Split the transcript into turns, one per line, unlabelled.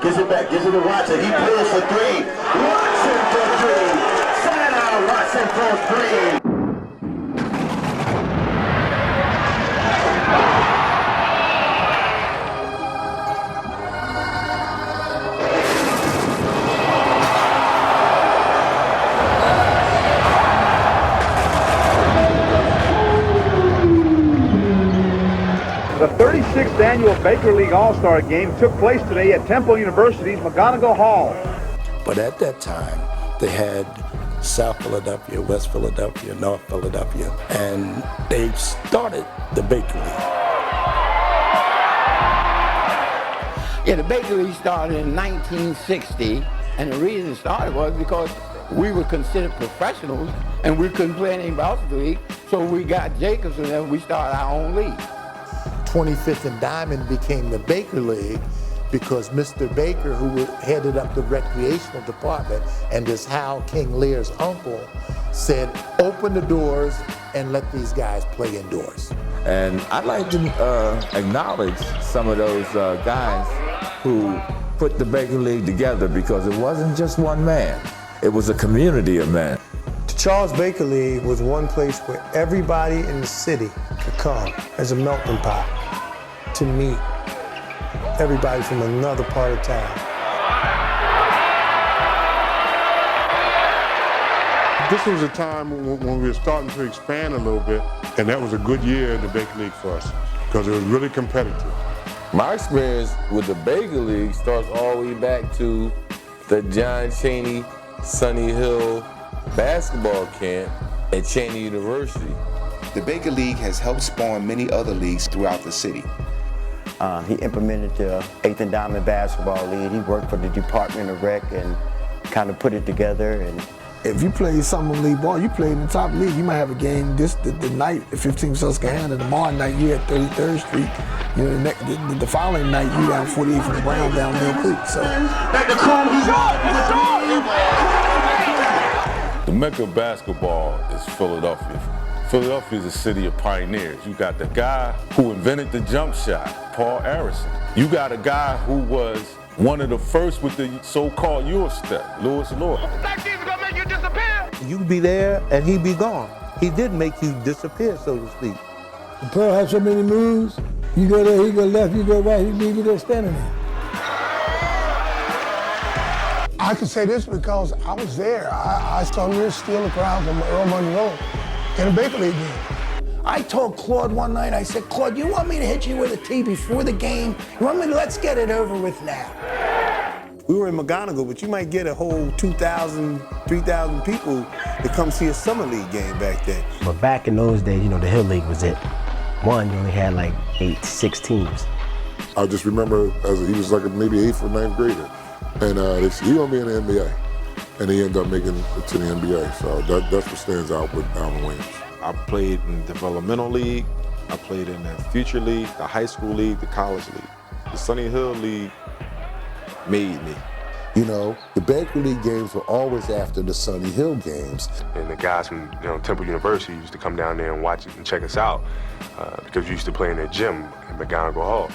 Gives it back, gives it to Watson. He pulls for three. Watson for three. Side out, Watson for three.
The 36th annual Baker League All-Star Game took place today at Temple University's McGonigal Hall.
But at that time, they had South Philadelphia, West Philadelphia, North Philadelphia, and they started the Baker League.
Yeah, the Baker League started in 1960, and the reason it started was because we were considered professionals, and we couldn't play any varsity league, so we got Jacobs, and then we started our own league.
25th and Diamond became the Baker League because Mr. Baker, who headed up the recreational department, and is Hal King Lear's uncle, said, open the doors and let these guys play indoors.
And I'd like to acknowledge some of those guys who put the Baker League together, because it wasn't just one man, it was a community of men.
The Charles Baker League was one place where everybody in the city could come as a melting pot to meet everybody from another part of town.
This was a time when we were starting to expand a little bit, and that was a good year in the Baker League for us because it was really competitive.
My experience with the Baker League starts all the way back to the John Chaney Sunny Hill basketball camp at Chaney University.
The Baker League has helped spawn many other leagues throughout the city.
He implemented the 8th and Diamond Basketball League. He worked for the Department of Rec and kind of put it together. And
If you play summer league ball, you play in the top league, you might have a game the night at 15 Susquehanna, tomorrow night you at 33rd Street. You know, the following night you down 48 from Brown down Mill Creek. So.
The Mecca of basketball is Philadelphia. Philadelphia is a city of pioneers. You got the guy who invented the jump shot, Paul Arison. You got a guy who was one of the first with the so-called Eurostep, Louis Lord.
That kid's gonna make you disappear.
You'd be there and he'd be gone. He did make you disappear, so to speak.
The pro has so many moves. You go there, he go left, you go right, he leave you there standing there. I can say this because I was there. I saw near steal the crowd from Earl Monroe in a Baker League game. I told Claude one night, I said, Claude, you want me to hit you with a tee before the game? You want me to, let's get it over with now. We were in McGonigal, but you might get a whole 2,000, 3,000 people to come see a summer league game back then.
But back in those days, you know, the Hill League was it. One, you only had like 6 teams.
I just remember he was like maybe 8th or 9th grader. And they said, he's gonna be in the NBA. And he ended up making it to the NBA. So that's what stands out with Alvin Williams.
I played in the developmental league, I played in the future league, the high school league, the college league. The Sunny Hill League made me.
You know, the Baker League games were always after the Sunny Hill games.
And the guys from Temple University used to come down there and watch it and check us out because we used to play in their gym in McGonigal Hall.